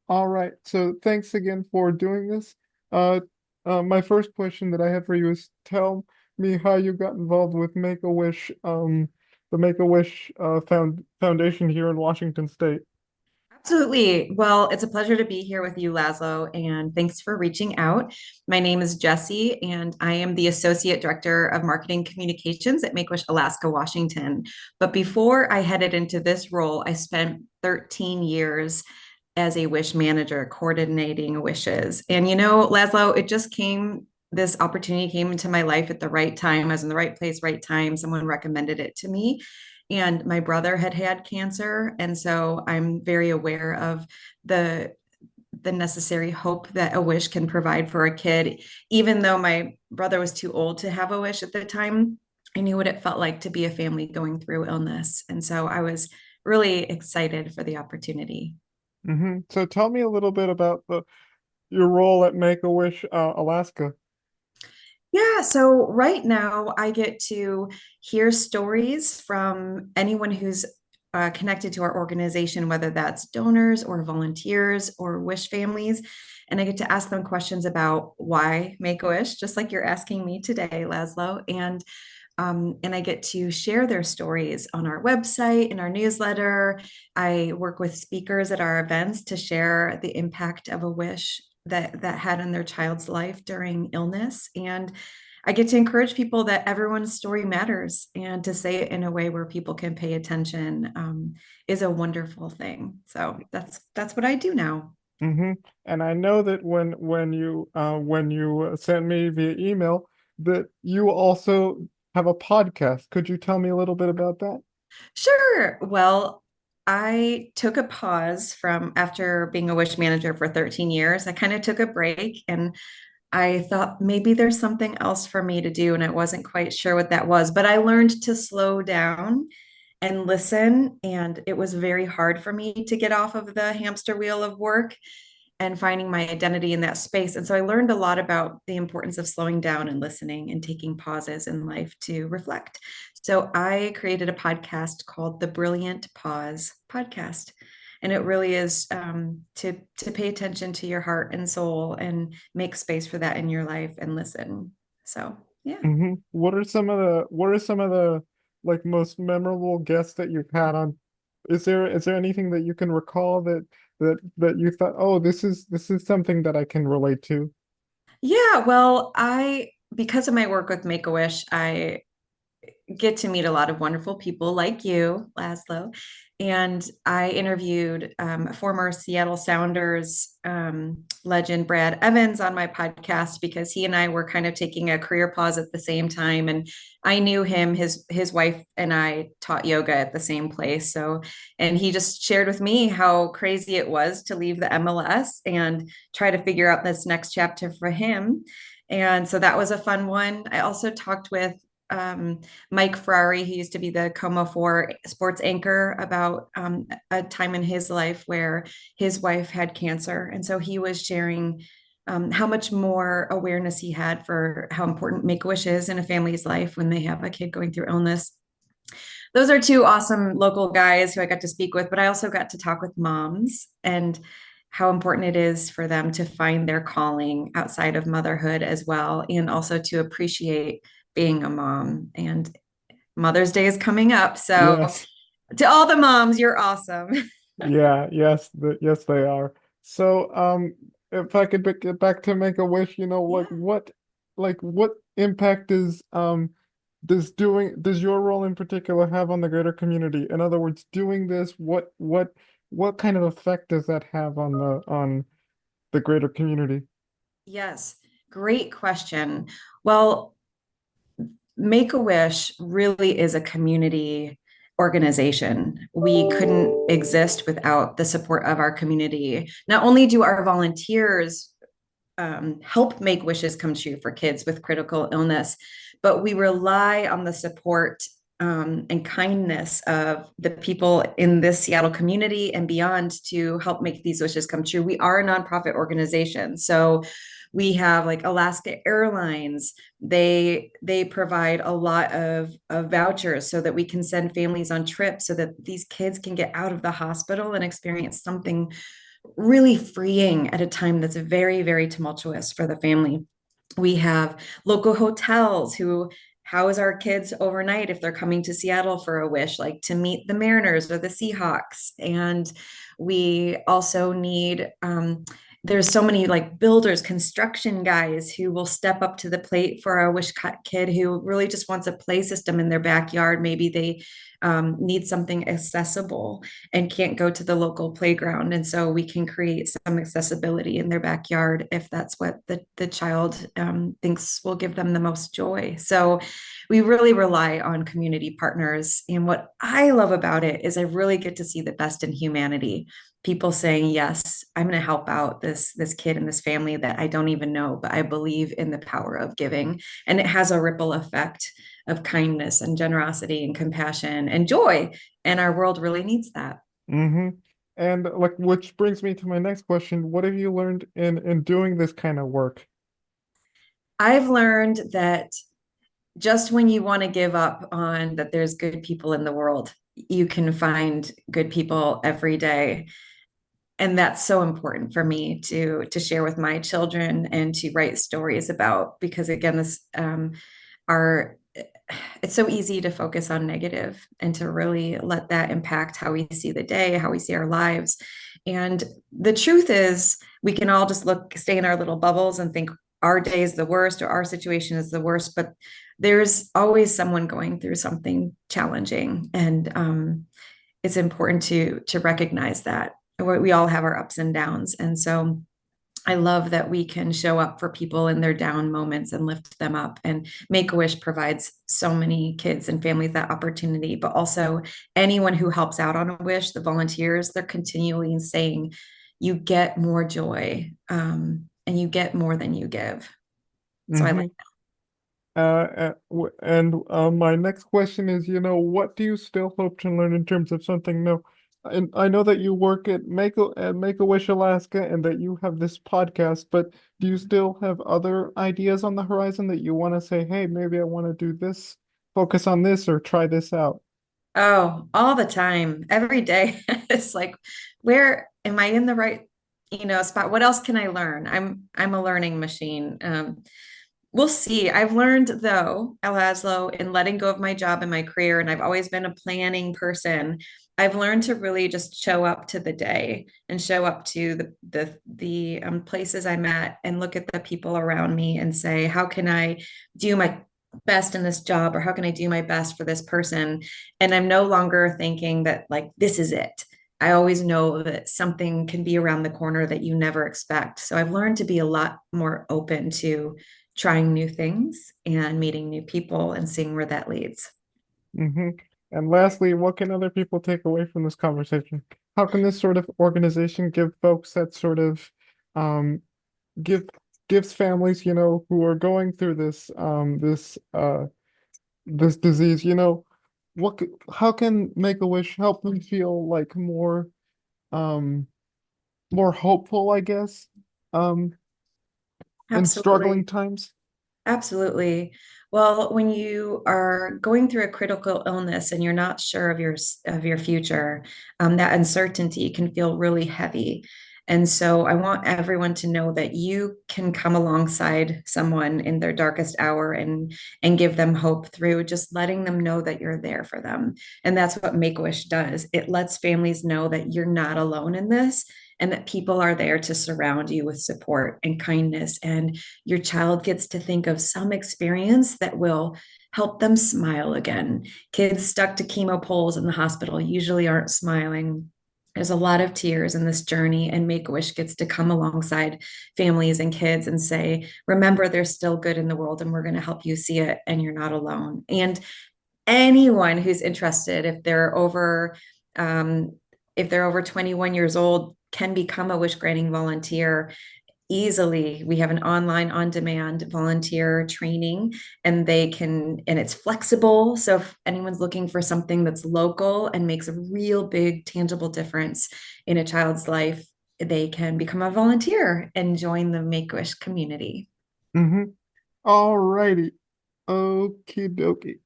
All right. So thanks again for doing this. Uh, my first question that I have for you is tell me how you got involved with Make-A-Wish, the Make-A-Wish Foundation here in Washington State. Absolutely. Well, it's a pleasure to be here with you, Laszlo, and thanks for reaching out. My name is Jessie, and I am the Associate Director of Marketing Communications at Make-A-Wish Alaska, Washington. But before I headed into this role, I spent 13 years as a wish manager coordinating wishes. And Laszlo, this opportunity came into my life at the right time. I was in the right place, right time. Someone recommended it to me. And my brother had had cancer. And so I'm very aware of the the necessary hope that a wish can provide for a kid. Even though my brother was too old to have a wish at the time, I knew what it felt like to be a family going through illness. And so I was really excited for the opportunity. So tell me a little bit about your role at Make-A-Wish Alaska. Yeah, so right now I get to hear stories from anyone who's connected to our organization, whether that's donors or volunteers or wish families. And I get to ask them questions about why make a wish, just like you're asking me today, Laszlo. And I get to share their stories on our website, in our newsletter. I work with speakers at our events to share the impact of a wish that had in their child's life during illness. And I get to encourage people that everyone's story matters, and to say it in a way where people can pay attention is a wonderful thing. So that's what I do now. hmm And I know that when you sent me via email that you also have a podcast. Could you tell me a little bit about that? Sure. Well, I took a pause from after being a wish manager for 13 years. I kind of took a break, and I thought maybe there's something else for me to do. And I wasn't quite sure what that was, but I learned to slow down and listen. And it was very hard for me to get off of the hamster wheel of work and finding my identity in that space. And so I learned a lot about the importance of slowing down and listening and taking pauses in life to reflect. So I created a podcast called the Brilliant Pause Podcast. And it really is to pay attention to your heart and soul and make space for that in your life and listen. So yeah. What are some of the like most memorable guests that you've had on? Is there anything that you can recall that you thought, oh, this is something that I can relate to? Yeah, well, because of my work with Make-A-Wish, I get to meet a lot of wonderful people like you, Laszlo. And I interviewed former Seattle Sounders legend Brad Evans on my podcast because he and I were kind of taking a career pause at the same time. And I knew him, his wife and I taught yoga at the same place. So, and he just shared with me how crazy it was to leave the MLS and try to figure out this next chapter for him. And so that was a fun one. I also talked with Mike Ferrari, he used to be the Como 4 sports anchor, about a time in his life where his wife had cancer. And so he was sharing how much more awareness he had for how important Make-A-Wish is in a family's life when they have a kid going through illness. Those are two awesome local guys who I got to speak with, but I also got to talk with moms and how important it is for them to find their calling outside of motherhood as well, and also to appreciate being a mom. And Mother's Day is coming up. So Yes. to all the moms, you're awesome. Yeah, yes, they are. So, if I could get back to Make-A-Wish, Yeah. like what impact does your role in particular have on the greater community? In other words, doing this, what kind of effect does that have on the greater community? Yes. Great question. Well, Make a Wish really is a community organization. We couldn't exist without the support of our community. Not only do our volunteers help make wishes come true for kids with critical illness, but we rely on the support and kindness of the people in this Seattle community and beyond to help make these wishes come true. We are a nonprofit organization, so we have like Alaska Airlines. They provide a lot of vouchers so that we can send families on trips so that these kids can get out of the hospital and experience something really freeing at a time that's very, very tumultuous for the family. We have local hotels who house our kids overnight if they're coming to Seattle for a wish, like to meet the Mariners or the Seahawks. And we also need, there's so many like builders, construction guys who will step up to the plate for a wish kid who really just wants a play system in their backyard. Maybe they need something accessible and can't go to the local playground. And so we can create some accessibility in their backyard if that's what the child thinks will give them the most joy. So we really rely on community partners. And what I love about it is I really get to see the best in humanity. People saying, yes, I'm going to help out this kid and this family that I don't even know, but I believe in the power of giving. And it has a ripple effect of kindness and generosity and compassion and joy. And our world really needs that. Mm-hmm. And like, which brings me to my next question. What have you learned in doing this kind of work? I've learned that just when you want to give up on that there's good people in the world, you can find good people every day. And that's so important for me to share with my children and to write stories about, because again, this our it's so easy to focus on negative and to really let that impact how we see the day, how we see our lives. And the truth is, we can all just stay in our little bubbles and think our day is the worst or our situation is the worst, but there's always someone going through something challenging. And it's important to recognize that we all have our ups and downs. And so I love that we can show up for people in their down moments and lift them up. And Make-A-Wish provides so many kids and families that opportunity, but also anyone who helps out on a wish, the volunteers, they're continually saying, you get more joy and you get more than you give. So I Mm-hmm. like My next question is, what do you still hope to learn in terms of something new? And I know that you work at Make-A-Wish Alaska and that you have this podcast, but do you still have other ideas on the horizon that you want to say, hey, maybe I want to do this, focus on this, or try this out? Oh, all the time, every day. It's like, where am I in the right, spot? What else can I learn? I'm a learning machine. We'll see. I've learned though, Laszlo, in letting go of my job and my career, and I've always been a planning person. I've learned to really just show up to the day and show up to the places I'm at and look at the people around me and say, how can I do my best in this job, or how can I do my best for this person? And I'm no longer thinking that like this is it. I always know that something can be around the corner that you never expect. So I've learned to be a lot more open to trying new things and meeting new people and seeing where that leads. Mm-hmm. And lastly, what can other people take away from this conversation? How can this sort of organization give folks that sort of um, give gives families, who are going through this disease, how can Make-A-Wish help them feel like um more hopeful, I guess, um in struggling Absolutely. times? Absolutely. Well, when you are going through a critical illness and you're not sure of your future, that uncertainty can feel really heavy. And so I want everyone to know that you can come alongside someone in their darkest hour and give them hope through just letting them know that you're there for them. And that's what Make-A-Wish does. It lets families know that you're not alone in this and that people are there to surround you with support and kindness, and your child gets to think of some experience that will help them smile again. Kids stuck to chemo poles in the hospital usually aren't smiling. There's a lot of tears in this journey, and Make-A-Wish gets to come alongside families and kids and say, remember, there's still good in the world, and we're going to help you see it, and you're not alone. And anyone who's interested, um, if they're over 21 years old, can become a wish granting volunteer easily. We have an online on demand volunteer training, and it's flexible. So if anyone's looking for something that's local and makes a real big tangible difference in a child's life, they can become a volunteer and join the Make-A-Wish community. Mm-hmm. All righty. Okie dokie.